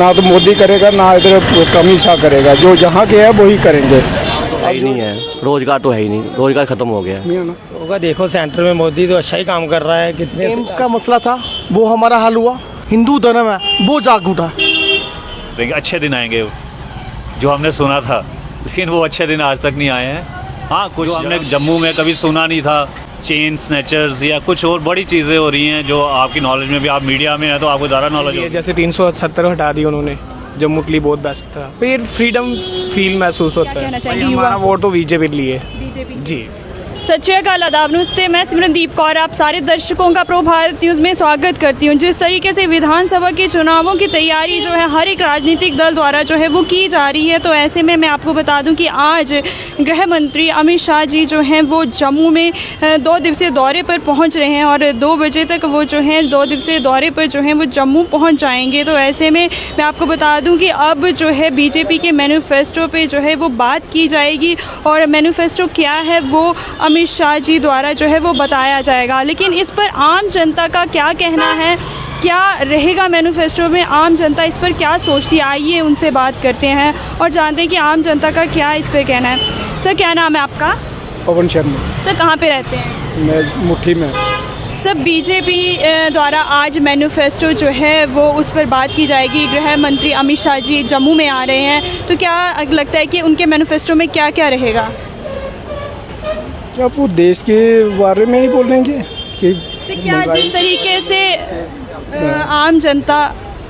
ना तो मोदी करेगा ना इधर अमित शाह करेगा, जो जहाँ के है वही करेंगे। है ही नहीं है, रोजगार तो है ही नहीं, रोजगार खत्म हो गया है। होगा, देखो सेंटर में मोदी तो अच्छा ही काम कर रहा है। कितने एम्स का मसला था वो हमारा हल हुआ, हिंदू धर्म है वो जाग उठा। अच्छे दिन आएंगे जो हमने सुना था, लेकिन वो अच्छे दिन आज तक नहीं आए हैं। हाँ, कुछ हमने जम्मू में कभी सुना नहीं था, चेन स्नैचर्स या कुछ और बड़ी चीज़ें हो रही हैं जो आपकी नॉलेज में भी, आप मीडिया में है तो आपको ज़्यादा नॉलेज ये होगी। जैसे 370 हटा दी उन्होंने, जम्मू के लिए बहुत बेस्ट था। फिर फ्रीडम फील महसूस होता कहना है। चाहेंगे भाई, हमारा युवा? वोट तो बीजेपी के लिए बीजेपी। जी। सत श्री अकाल, आदाब, नमस्ते। मैं सिमरनदीप कौर आप सारे दर्शकों का प्रो भारत न्यूज़ में स्वागत करती हूं। जिस तरीके से विधानसभा के चुनावों की तैयारी जो है हर एक राजनीतिक दल द्वारा जो है वो की जा रही है, तो ऐसे में मैं आपको बता दूं कि आज गृह मंत्री अमित शाह जी जो हैं वो जम्मू में 2 दिवसीय दौरे पर पहुंच रहे हैं और 2 बजे तक वो जो हैं 2 दिवसीय दौरे पर जो हैं वो जम्मू पहुँच जाएंगे। तो ऐसे में मैं आपको बता दूँ कि अब जो है बीजेपी के मैनिफेस्टो पर जो है वो बात की जाएगी और मैनिफेस्टो क्या है वो अमित शाह जी द्वारा जो है वो बताया जाएगा। लेकिन इस पर आम जनता का क्या कहना है, क्या रहेगा मैनिफेस्टो में, आम जनता इस पर क्या सोचती है, आइए उनसे बात करते हैं और जानते हैं कि आम जनता का क्या इस पर कहना है। सर, क्या नाम है आपका? पवन शर्मा। सर, कहाँ पे रहते हैं? मैं मुट्ठी में। सर, बीजेपी द्वारा आज मैनिफेस्टो जो है वो उस पर बात की जाएगी। गृह मंत्री अमित शाह जी जम्मू में आ रहे हैं, तो क्या लगता है कि उनके मैनिफेस्टो में क्या क्या रहेगा? क्या वो देश के बारे में ही बोलेंगे कि क्या जिस तरीके से आम जनता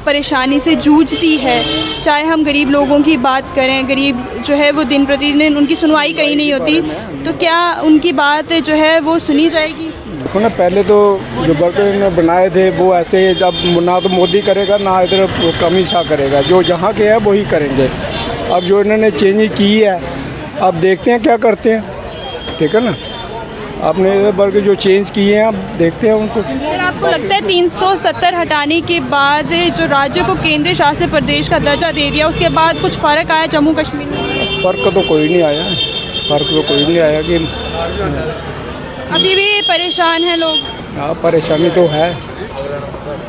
परेशानी से जूझती है, चाहे हम गरीब लोगों की बात करें, गरीब जो है वो दिन प्रतिदिन उनकी सुनवाई कहीं नहीं होती, तो क्या उनकी बात जो है वो सुनी जाएगी? देखो ना, पहले तो जो वर्कर बनाए थे वो ऐसे, अब ना तो मोदी करेगा ना इधर अमित शाह करेगा, जो जहाँ के है वही करेंगे। अब जो इन्होंने चेंज की है, अब देखते हैं क्या करते हैं, ठीक है ना। आपने वर्ग जो चेंज किए हैं, अब देखते हैं उनको। सर, आपको लगता है 370 हटाने के बाद जो राज्य को केंद्रीय शासित प्रदेश का दर्जा दे दिया, उसके बाद कुछ फ़र्क आया जम्मू कश्मीर में? फ़र्क तो कोई नहीं आया, फ़र्क तो कोई नहीं आया कि अभी भी परेशान हैं लोग। हाँ, परेशानी तो है,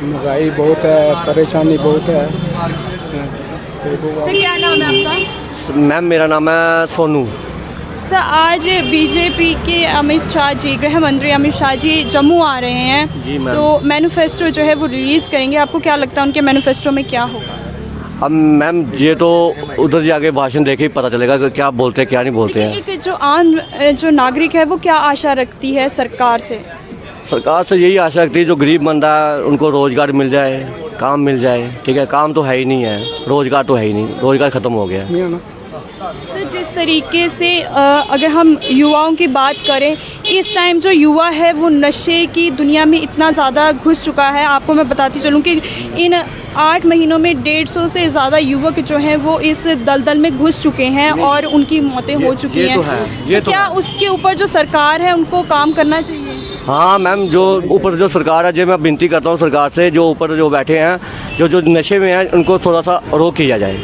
महंगाई बहुत है, परेशानी बहुत है। सर, क्या नाम है आपका? मैम, मेरा नाम है सोनू। सर, आज बीजेपी के अमित शाह जी, गृह मंत्री अमित शाह जी जम्मू आ रहे हैं। जी मैम। तो मैनिफेस्टो जो है वो रिलीज़ करेंगे। आपको क्या लगता है उनके मैनिफेस्टो में क्या होगा? अब मैम, ये तो उधर जाके भाषण देखे ही पता चलेगा कि क्या बोलते हैं क्या नहीं बोलते हैं। एक जो आम जो नागरिक है वो क्या आशा रखती है सरकार से? सरकार से यही आशा रखती है जो गरीब बंदा है उनको रोज़गार मिल जाए, काम मिल जाए। ठीक है, काम तो है ही नहीं है, रोज़गार तो है ही नहीं, रोज़गार ख़त्म हो गया है। सर, जिस तरीके से अगर हम युवाओं की बात करें, इस टाइम जो युवा है वो नशे की दुनिया में इतना ज़्यादा घुस चुका है। आपको मैं बताती चलूँ कि इन 8 महीनों में 150 से ज़्यादा युवक जो हैं वो इस दलदल में घुस चुके हैं और उनकी मौतें हो चुकी हैं। तो है, ये तो तो क्या है। उसके ऊपर जो सरकार है उनको काम करना चाहिए? हाँ मैम, जो ऊपर जो सरकार है, जो मैं विनती करता हूँ सरकार से, जो ऊपर जो बैठे हैं, जो नशे में हैं, उनको थोड़ा सा रोक किया जाए।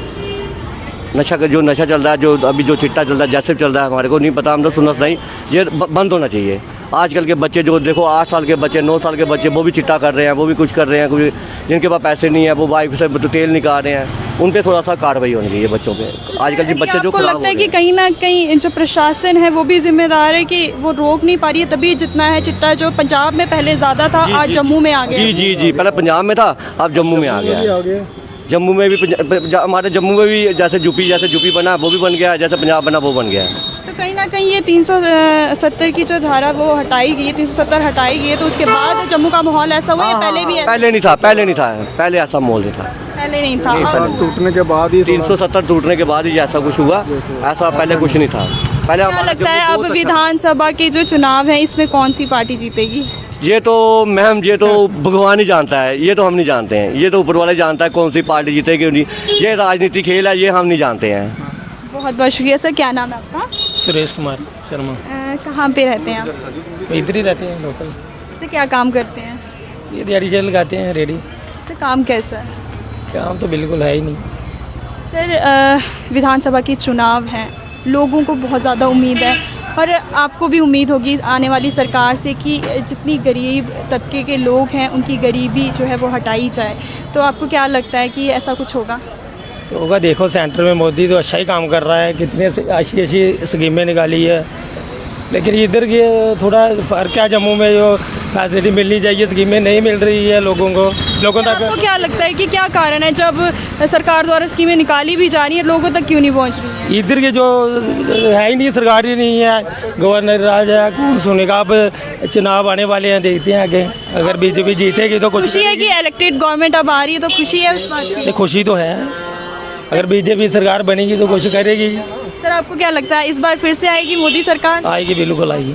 जो नशा चल रहा है, जो अभी जो चिट्टा चल रहा है, जैसे चल रहा है, हमारे को नहीं पता, हम तो सुना नहीं, ये बंद होना चाहिए। आजकल के बच्चे जो देखो, 8 साल के बच्चे, 9 साल के बच्चे, वो भी चिट्टा कर रहे हैं, वो भी कुछ कर रहे हैं, कुछ जिनके पास पैसे नहीं है वो वाइफ से तेल निकाल रहे हैं, उन पे थोड़ा सा कार्रवाई होनी चाहिए बच्चों पे। आजकल के बच्चे जो आपको लगता है कि कहीं ना कहीं जो प्रशासन है वो भी जिम्मेदार है कि वो रोक नहीं पा रही है, तभी जितना है चिट्टा जो पंजाब में पहले ज़्यादा था आज जम्मू में आ गया? जी जी जी, पहले पंजाब में था, अब जम्मू में आ गया है। जम्मू में भी हमारे जम्मू में भी जैसे यूपी बना वो भी बन गया, जैसे पंजाब बना वो बन गया है। तो कहीं ना कहीं ये 370 की जो धारा वो हटाई गई है, 370 हटाई गई है, तो उसके बाद जम्मू का माहौल ऐसा हुआ या पहले भी ऐसा? पहले नहीं था, पहले ऐसा माहौल नहीं था। पहले नहीं था। साल टूटने के बाद ही 370 टूटने के बाद ही ऐसा कुछ हुआ, ऐसा पहले कुछ नहीं था। पहले क्या लगता है अब विधानसभा के जो चुनाव है इसमें कौन सी पार्टी जीतेगी? ये तो मैम, ये तो भगवान ही जानता है, ये तो हम नहीं जानते हैं, ये तो ऊपर वाला जानता है कौन सी पार्टी जीतेगी नहीं। ये राजनीति खेल है, ये हम नहीं जानते हैं। बहुत बहुत शुक्रिया। सर, क्या नाम है आपका? सुरेश कुमार शर्मा। कहाँ पे रहते हैं आप? इधर ही रहते हैं, लोकल। सर, क्या काम करते हैं? ये दिहाड़ी चल लगाते हैं, रेडी। सर, काम कैसा है? काम तो बिल्कुल है ही नहीं। सर, विधानसभा के चुनाव हैं, लोगों को बहुत ज़्यादा उम्मीद है, और आपको भी उम्मीद होगी आने वाली सरकार से कि जितनी गरीब तबके के लोग हैं उनकी गरीबी जो है वो हटाई जाए, तो आपको क्या लगता है कि ऐसा कुछ होगा? होगा। देखो सेंटर में मोदी तो अच्छा ही काम कर रहा है, कितनी अच्छी अच्छी स्कीमें निकाली है, लेकिन इधर के थोड़ा फ़र्क है। जम्मू में जो फैसिलिटी मिलनी चाहिए स्कीमें नहीं मिल रही है लोगों तक। आपको क्या लगता है कि क्या कारण है, जब सरकार द्वारा स्कीमें निकाली भी जा रही है लोगों तक क्यों नहीं पहुंच रही है? इधर के जो है ही नहीं, सरकार ही नहीं है, गवर्नर राज है, कौन सुनेगा। अब चुनाव आने वाले हैं, देखते हैं आगे, अगर बीजेपी जीतेगी तो कुछ खुशी है कि इलेक्टेड गवर्नमेंट अब आ रही है, तो खुशी है उस बात की? खुशी तो है, अगर बीजेपी सरकार बनेगी तो कुछ करेगी। सर आपको क्या लगता है इस बार फिर से आएगी मोदी सरकार? आएगी, बिल्कुल आएगी।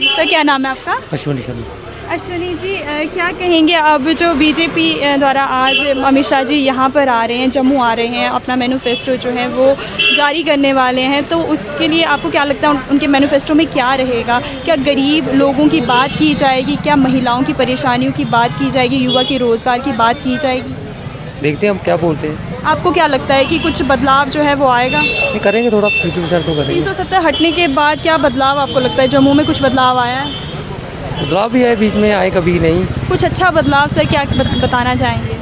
सर क्या नाम है आपका? अश्विनी शर्मा। अश्विनी जी, क्या कहेंगे अब जो बीजेपी द्वारा आज अमित शाह जी यहाँ पर आ रहे हैं, जम्मू आ रहे हैं, अपना मैनिफेस्टो जो है वो जारी करने वाले हैं, तो उसके लिए आपको क्या लगता है उनके मैनिफेस्टो में क्या रहेगा? क्या गरीब लोगों की बात की जाएगी? क्या महिलाओं की परेशानियों की बात की जाएगी? युवा के रोज़गार की बात की जाएगी? देखते हैं हम क्या बोलते हैं। आपको क्या लगता है कि कुछ बदलाव जो है वो आएगा? ये करेंगे, थोड़ा 50% तो करेंगे। 370 हटने के बाद क्या बदलाव आपको लगता है? जम्मू में कुछ बदलाव आया है? बदलाव भी है, बीच में आए कभी नहीं। कुछ अच्छा बदलाव सर क्या बताना चाहेंगे?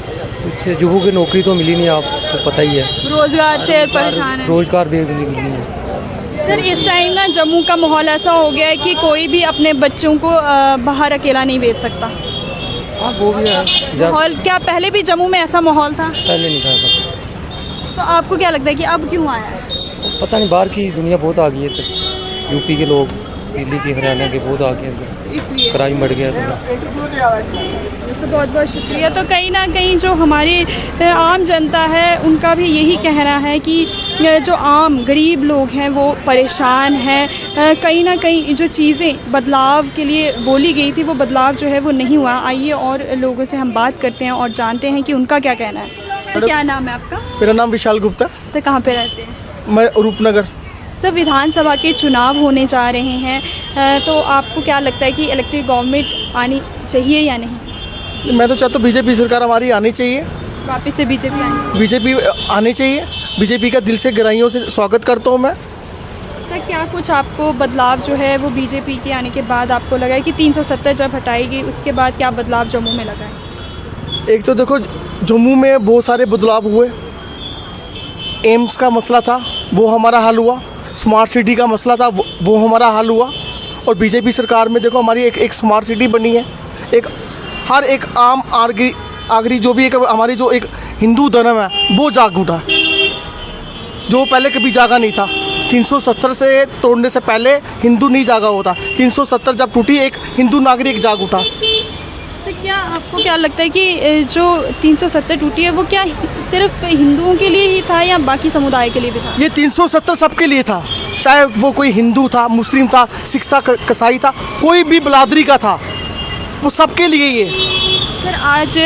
कुछ युवकों की नौकरी तो मिली नहीं, आपको पता ही है। रोज़गार से परेशान है। रोज़गार भी मिली नहीं है। सर इस टाइम ना जम्मू का माहौल ऐसा हो गया है कि कोई भी अपने बच्चों को बाहर अकेला नहीं भेज सकता। हाँ वो भी है। माहौल क्या पहले भी जम्मू में ऐसा माहौल था? पहले नहीं था ऐसा। तो आपको क्या लगता है कि अब क्यों आया है? पता नहीं, बाहर की दुनिया बहुत आ गई है, तो यूपी के लोग, दिल्ली के, हरियाणा के बहुत आ गए, तो इसलिए क्राइम बढ़ गया था। बहुत बहुत शुक्रिया। तो कहीं ना कहीं जो हमारी आम जनता है उनका भी यही कहना है कि जो आम गरीब लोग हैं वो परेशान हैं। कहीं ना कहीं जो चीज़ें बदलाव के लिए बोली गई थी वो बदलाव जो है वो नहीं हुआ। आइए और लोगों से हम बात करते हैं और जानते हैं कि उनका क्या कहना है। क्या नाम है आपका? मेरा नाम विशाल गुप्ता। सर कहाँ पे रहते हैं? मैं रूपनगर। सर विधानसभा के चुनाव होने जा रहे हैं, तो आपको क्या लगता है कि इलेक्टेड गवर्नमेंट आनी चाहिए या नहीं? मैं तो चाहता हूँ बीजेपी सरकार हमारी आनी चाहिए, वापस से बीजेपी आनी? बीजेपी आनी चाहिए। बीजेपी का दिल से गहराइयों से स्वागत करता हूँ मैं। सर क्या कुछ आपको बदलाव जो है वो बीजेपी के आने के बाद आपको लगा है कि 370 जब हटाएगी उसके बाद क्या बदलाव जम्मू में लगा है? एक तो देखो जम्मू में बहुत सारे बदलाव हुए। एम्स का मसला था वो हमारा हल हुआ, स्मार्ट सिटी का मसला था वो हमारा हल हुआ, और बीजेपी सरकार में देखो हमारी एक स्मार्ट सिटी बनी है। एक हर एक आम आगरी जो भी एक हमारी जो एक हिंदू धर्म है वो जाग उठा, जो पहले कभी जागा नहीं था। 370 से तोड़ने से पहले हिंदू नहीं जागा होता, 370 जब टूटी एक हिंदू नागरिक जाग उठा। सर क्या आपको क्या लगता है कि जो 370 टूटी है वो क्या सिर्फ हिंदुओं के लिए ही था या बाकी समुदाय के लिए भी था? ये 370 सबके लिए था, चाहे वो कोई हिंदू था, मुस्लिम था, सिख था, कसाई था, कोई भी बिरादरी का था, वो सबके लिए ये। सर आज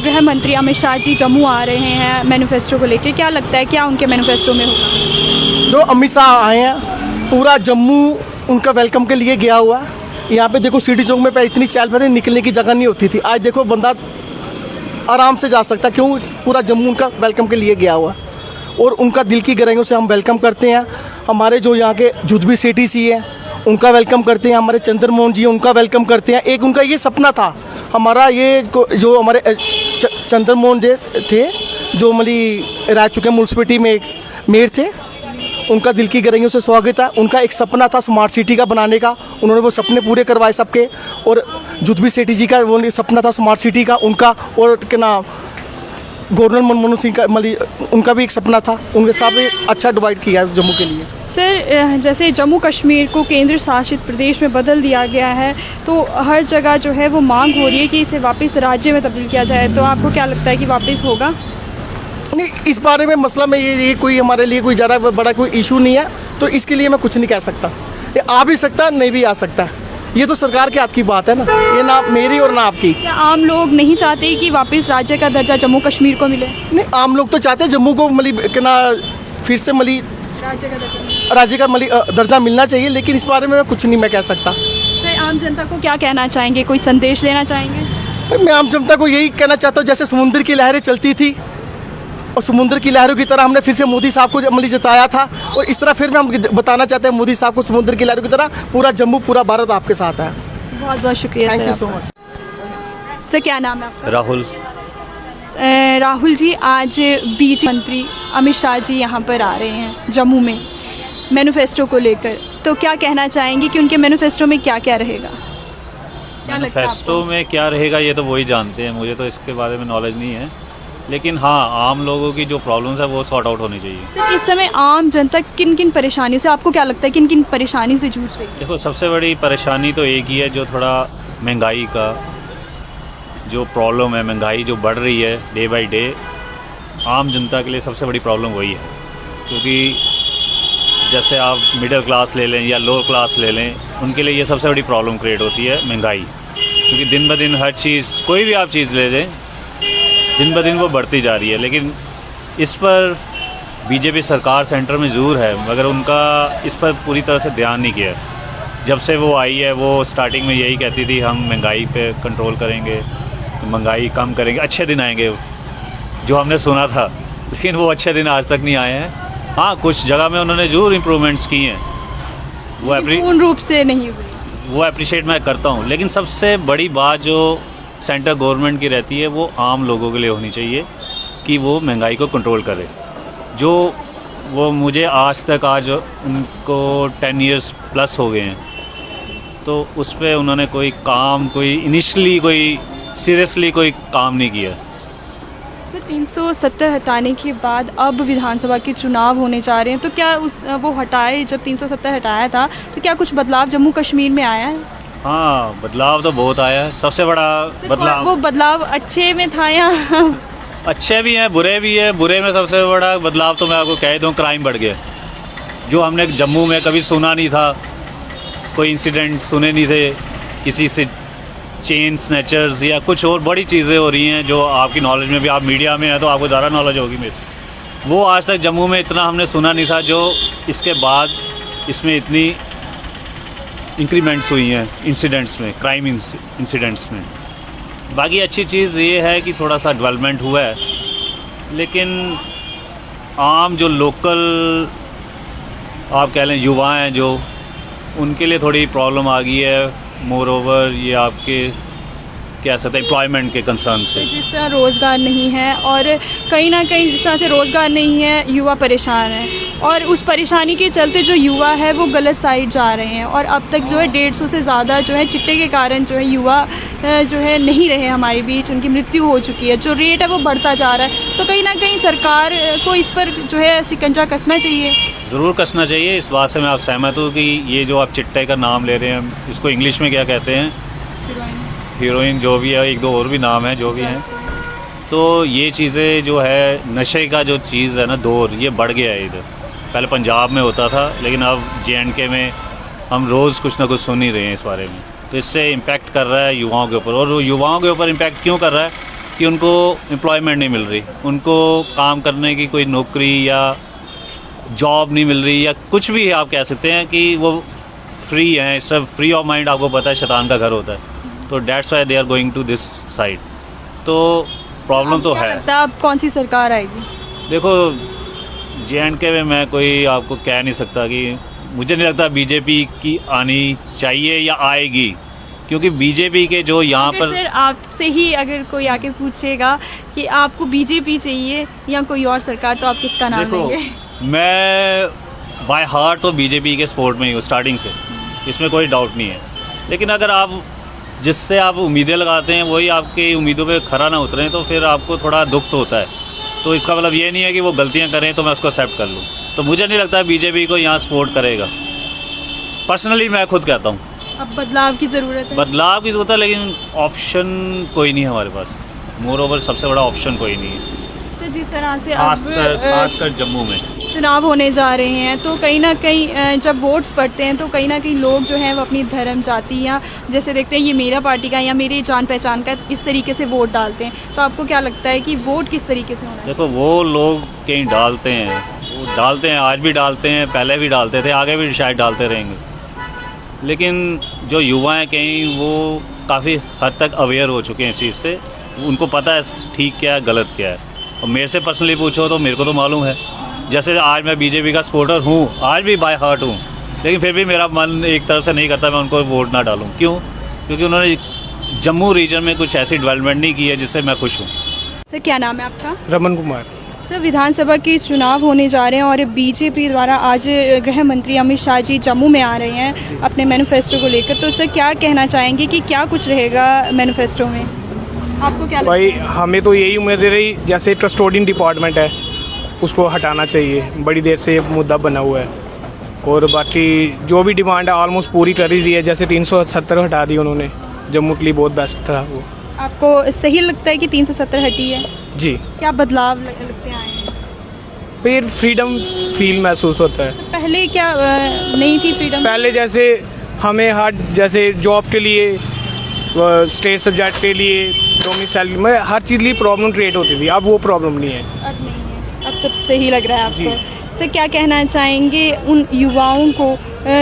गृह मंत्री अमित शाह जी जम्मू आ रहे हैं मैनिफेस्टो को लेके, क्या लगता है क्या उनके मैनिफेस्टो में होगा? जो अमित शाह आए हैं पूरा जम्मू उनका वेलकम के लिए गया हुआ है। यहाँ पे देखो सिटी चौक में पे इतनी चहल पहल निकलने की जगह नहीं होती थी, आज देखो बंदा आराम से जा सकता, क्यों? पूरा जम्मू उनका वेलकम के लिए गया हुआ है और उनका दिल की गहराइयों से हम वेलकम करते हैं। हमारे जो यहाँ के जुदबी सेठी सी है उनका वेलकम करते हैं, हमारे चंद्र मोहन जी उनका वेलकम करते हैं। एक उनका ये सपना था हमारा, ये जो हमारे चंद्र मोहन जी थे जो मतलब रह चुके म्यूनसिपैलिटी में एक मेयर थे, उनका दिल की गहराइयों से स्वागत है। उनका एक सपना था स्मार्ट सिटी का बनाने का, उन्होंने वो सपने पूरे करवाए सबके। और जुदबी सेठी जी का वो सपना था स्मार्ट सिटी का उनका, और क्या नाम गवर्नर मनमोहन सिंह का मतलब उनका भी एक सपना था। उनके साथ भी अच्छा डिवाइड किया है जम्मू के लिए। सर जैसे जम्मू कश्मीर को केंद्र शासित प्रदेश में बदल दिया गया है तो हर जगह जो है वो मांग हो रही है कि इसे वापस राज्य में तब्दील किया जाए, तो आपको क्या लगता है कि वापस होगा? नहीं, इस बारे में मसला में ये कोई हमारे लिए कोई ज़्यादा बड़ा कोई इशू नहीं है, तो इसके लिए मैं कुछ नहीं कह सकता। ये आ भी सकता नहीं भी आ सकता, ये तो सरकार के हाथ की बात है ना, ये ना मेरी और ना आपकी। क्या आम लोग नहीं चाहते कि वापस राज्य का दर्जा जम्मू कश्मीर को मिले? नहीं, आम लोग तो चाहते हैं जम्मू को मतलब क्या ना फिर से मतलब राज्य का मतलब दर्जा मिलना चाहिए, लेकिन इस बारे में मैं कुछ नहीं मैं कह सकता। सर आम जनता को क्या कहना चाहेंगे, कोई संदेश देना चाहेंगे? मैं आम जनता को यही कहना चाहता हूँ, जैसे समुद्र की लहरें चलती थी और समुद्र की लहरों की तरह हमने फिर से मोदी साहब को अमली जिताया था, और इस तरह फिर भी हम बताना चाहते हैं मोदी साहब को, समुद्र की लहरों की तरह पूरा जम्मू, पूरा भारत आपके साथ है। बहुत बहुत शुक्रिया thank you sir so much. Sir क्या नाम है आपका? राहुल। राहुल जी, आज बीजेपी मंत्री अमित शाह जी यहाँ पर आ रहे हैं जम्मू में मैनिफेस्टो को लेकर, तो क्या कहना चाहेंगे कि उनके मैनिफेस्टो में क्या क्या रहेगा? क्या लगता है मैनिफेस्टो में क्या रहेगा ये तो वही जानते हैं, मुझे तो इसके बारे में नॉलेज नहीं है, लेकिन हाँ आम लोगों की जो प्रॉब्लम्स है वो सॉर्ट आउट होनी चाहिए। सर इस समय आम जनता किन किन परेशानियों से, आपको क्या लगता है किन किन परेशानियों से जूझ रही है? देखो सबसे बड़ी परेशानी तो एक ही है, जो थोड़ा महंगाई का जो प्रॉब्लम है, महंगाई जो बढ़ रही है डे बाय डे, आम जनता के लिए सबसे बड़ी प्रॉब्लम वही है। क्योंकि जैसे आप मिडिल क्लास ले लें या लोअर क्लास ले लें, उनके लिए ये सबसे बड़ी प्रॉब्लम क्रिएट होती है महंगाई। क्योंकि दिन ब दिन हर चीज़, कोई भी आप चीज़ ले लें, दिन ब दिन वो बढ़ती जा रही है। लेकिन इस पर बीजेपी सरकार सेंटर में ज़रूर है, मगर उनका इस पर पूरी तरह से ध्यान नहीं किया। जब से वो आई है वो स्टार्टिंग में यही कहती थी हम महंगाई पे कंट्रोल करेंगे, महंगाई कम करेंगे, अच्छे दिन आएंगे, जो हमने सुना था, लेकिन वो अच्छे दिन आज तक नहीं आए हैं। हाँ कुछ जगह में उन्होंने ज़रूर इम्प्रूवमेंट्स की हैं, पूर्ण रूप से नहीं हुई। वो अप्रिशिएट मैं करता हूँ, लेकिन सबसे बड़ी बात जो सेंट्रल गवर्नमेंट की रहती है वो आम लोगों के लिए होनी चाहिए कि वो महंगाई को कंट्रोल करे। जो वो मुझे आज तक, आज उनको 10 इयर्स प्लस हो गए हैं, तो उस पर उन्होंने कोई काम, कोई इनिशियली कोई सीरियसली कोई काम नहीं किया। सर 370 हटाने के बाद अब विधानसभा के चुनाव होने जा रहे हैं, तो क्या वो हटाए, जब 370 हटाया था तो क्या कुछ बदलाव जम्मू कश्मीर में आया है? हाँ बदलाव तो बहुत आया है। सबसे बड़ा बदलाव, वो बदलाव अच्छे में था या अच्छे भी हैं बुरे भी हैं। बुरे में सबसे बड़ा बदलाव तो मैं आपको कह दूँ, क्राइम बढ़ गया, जो हमने जम्मू में कभी सुना नहीं था, कोई इंसिडेंट सुने नहीं थे, किसी से चेन स्नैचर्स या कुछ और बड़ी चीज़ें हो रही हैं जो आपकी नॉलेज में भी, आप मीडिया में हैं तो आपको ज़्यादा नॉलेज होगी मेरे से। वो आज तक जम्मू में इतना हमने सुना नहीं था, जो इसके बाद इसमें इतनी इंक्रीमेंट्स हुई हैं इंसिडेंट्स में, क्राइम इंसिडेंट्स में। बाकी अच्छी चीज़ ये है कि थोड़ा सा डेवलपमेंट हुआ है, लेकिन आम जो लोकल आप कह लें युवा हैं जो, उनके लिए थोड़ी प्रॉब्लम आ गई है। मोर ओवर ये आपके कह सकते हैं एम्प्लॉयमेंट के कंसर्न से, जिस तरह रोज़गार नहीं है, और कहीं ना कहीं जिस तरह से रोज़गार नहीं है युवा परेशान है, और उस परेशानी के चलते जो युवा है वो गलत साइड जा रहे हैं, और अब तक जो है 150 से ज़्यादा जो है चिट्टे के कारण जो है युवा जो है नहीं रहे हमारे बीच, उनकी मृत्यु हो चुकी है, जो रेट है वो बढ़ता जा रहा है। तो कहीं ना कहीं सरकार को इस पर जो है शिकंजा कसना चाहिए। ज़रूर कसना चाहिए, इस बात से मैं आप सहमत हूँ कि ये जो आप चिट्टे का नाम ले रहे हैं, इसको इंग्लिश में क्या कहते हैं, हीरोइन जो भी है, एक दो और भी नाम है जो भी हैं, तो ये चीज़ें जो है नशे का जो चीज़ है ना दौर, ये बढ़ गया है इधर। पहले पंजाब में होता था, लेकिन अब J&K में हम रोज़ कुछ ना कुछ सुन ही रहे हैं इस बारे में। तो इससे इम्पैक्ट कर रहा है युवाओं के ऊपर, और युवाओं के ऊपर इम्पैक्ट क्यों कर रहा है कि उनको एम्प्लॉयमेंट नहीं मिल रही, उनको काम करने की कोई नौकरी या जॉब नहीं मिल रही, या कुछ भी आप कह सकते हैं कि वो फ्री हैं, सब फ्री ऑफ माइंड। आपको पता है शैतान का घर होता है, तो that's why they are going to this side. तो प्रॉब्लम तो है। अब कौन सी सरकार आएगी? देखो J&K में मैं कोई आपको कह नहीं सकता कि मुझे नहीं लगता बीजेपी की आनी चाहिए या आएगी, क्योंकि बीजेपी के जो यहाँ पर, सर आपसे ही अगर कोई आके पूछेगा कि आपको बीजेपी चाहिए या कोई और सरकार, तो आप किसका नाम लेंगे? मैं बाय हार्ट तो बीजेपी के सपोर्ट में ही हूँ स्टार्टिंग से, इसमें कोई डाउट नहीं है। लेकिन अगर आप जिससे आप उम्मीदें लगाते हैं वही आपकी उम्मीदों पे खरा ना उतरें, तो फिर आपको थोड़ा दुख तो होता है। तो इसका मतलब ये नहीं है कि वो गलतियाँ करें तो मैं उसको एक्सेप्ट कर लूँ। तो मुझे नहीं लगता बीजेपी को यहाँ सपोर्ट करेगा, पर्सनली मैं खुद कहता हूँ। अब बदलाव की ज़रूरत है। बदलाव की ज़रूरत है, लेकिन ऑप्शन कोई नहीं है हमारे पास। मोर ओवर सबसे बड़ा ऑप्शन कोई नहीं है। सर जिस तरह से खासकर जम्मू में चुनाव होने जा रहे हैं, तो कहीं ना कहीं जब वोट्स पड़ते हैं तो कहीं ना कहीं लोग जो हैं वो अपनी धर्म जाति या जैसे देखते हैं ये मेरा पार्टी का या मेरी जान पहचान का, इस तरीके से वोट डालते हैं। तो आपको क्या लगता है कि वोट किस तरीके से होना है? देखो वो लोग कहीं डालते हैं, वो डालते हैं, आज भी डालते हैं, पहले भी डालते थे, आगे भी शायद डालते रहेंगे। लेकिन जो युवा हैं कहीं वो काफ़ी हद तक अवेयर हो चुके हैं इस चीज़ से, उनको पता है ठीक क्या है गलत क्या है। और मेरे से पर्सनली पूछो तो मेरे को तो मालूम है, जैसे आज मैं बीजेपी का सपोर्टर हूँ, आज भी बाय हार्ट हूँ, लेकिन फिर भी मेरा मन एक तरफ से नहीं करता मैं उनको वोट ना डालूँ। क्यों? क्योंकि उन्होंने जम्मू रीजन में कुछ ऐसी डेवलपमेंट नहीं की है जिससे मैं खुश हूँ। सर क्या नाम है आपका? रमन कुमार। सर विधानसभा के चुनाव होने जा रहे हैं और बीजेपी द्वारा आज गृह मंत्री अमित शाह जी जम्मू में आ रहे हैं अपने मैनिफेस्टो को लेकर, तो सर क्या कहना चाहेंगे कि क्या कुछ रहेगा मैनिफेस्टो में? आपको क्या लगता भाई है? हमें तो यही उम्मीद है रही, जैसे कस्टोडियन डिपार्टमेंट है उसको हटाना चाहिए, बड़ी देर से ये मुद्दा बना हुआ है। और बाकी जो भी डिमांड है ऑलमोस्ट पूरी कर ही दी है, जैसे 370 हटा दी उन्होंने, जम्मू के लिए बहुत बेस्ट था वो। आपको सही लगता है कि 370 हटी है? जी, क्या बदलाव लगते आए हैं? फिर फ्रीडम फील महसूस होता है। पहले क्या नहीं थी फ्रीडम? पहले जैसे हमें हर जैसे जॉब के लिए, स्टेट सब्जेक्ट के लिए, डोमिसाइल में हर चीज़ लिए प्रॉब्लम क्रिएट होती थी, अब वो प्रॉब्लम नहीं है। अब नहीं है, अब सब सही लग रहा है जी। आपको। सर क्या कहना चाहेंगे उन युवाओं को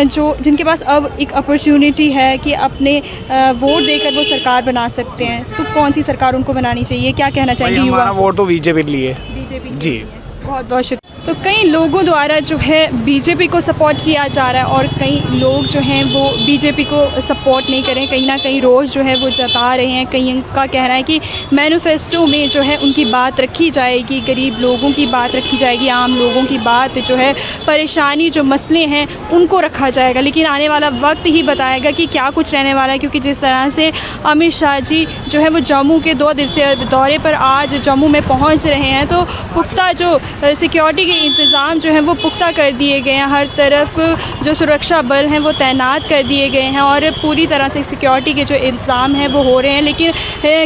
जो जिनके पास अब एक अपॉर्चुनिटी है कि अपने वोट देकर वो सरकार बना सकते हैं, तो कौन सी सरकार उनको बनानी चाहिए? क्या कहना चाहेंगे भाई, युवा? हमारा वोट तो बीजेपी के लिए। बीजेपी जी। बहुत बहुत शुक्रिया। तो कई लोगों द्वारा जो है बीजेपी को सपोर्ट किया जा रहा है और कई लोग जो हैं वो बीजेपी को सपोर्ट नहीं करें, कहीं ना कहीं रोष जो है वो जता रहे हैं। कई का कहना है कि मैनिफेस्टो में जो है उनकी बात रखी जाएगी, गरीब लोगों की बात रखी जाएगी, आम लोगों की बात जो है, परेशानी जो मसले हैं उनको रखा जाएगा। लेकिन आने वाला वक्त ही बताएगा कि क्या कुछ रहने वाला है, क्योंकि जिस तरह से अमित शाह जी जो है वो जम्मू के 2 दिवसीय दौरे पर आज जम्मू में पहुंच रहे हैं, तो पुख्ता जो सिक्योरिटी के इंतज़ाम जो हैं वो पुख्ता कर दिए गए हैं। हर तरफ जो सुरक्षा बल हैं वो तैनात कर दिए गए हैं और पूरी तरह से सिक्योरिटी के जो इंतज़ाम हैं वो हो रहे हैं। लेकिन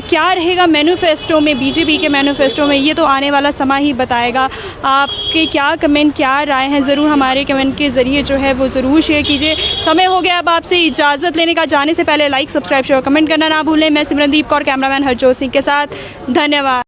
क्या रहेगा मैनिफेस्टो में, बीजेपी के मैनिफेस्टो में, ये तो आने वाला समय ही बताएगा। आपके क्या कमेंट, क्या राय हैं, ज़रूर हमारे कमेंट के ज़रिए जो है वो ज़रूर शेयर कीजिए। समय हो गया अब आपसे इजाज़त लेने का। जाने से पहले लाइक, सब्सक्राइब, शेयर, कमेंट करना ना भूलें। मैं सिमरनदीप कौर, कैमरामैन हरजोत सिंह के साथ, धन्यवाद।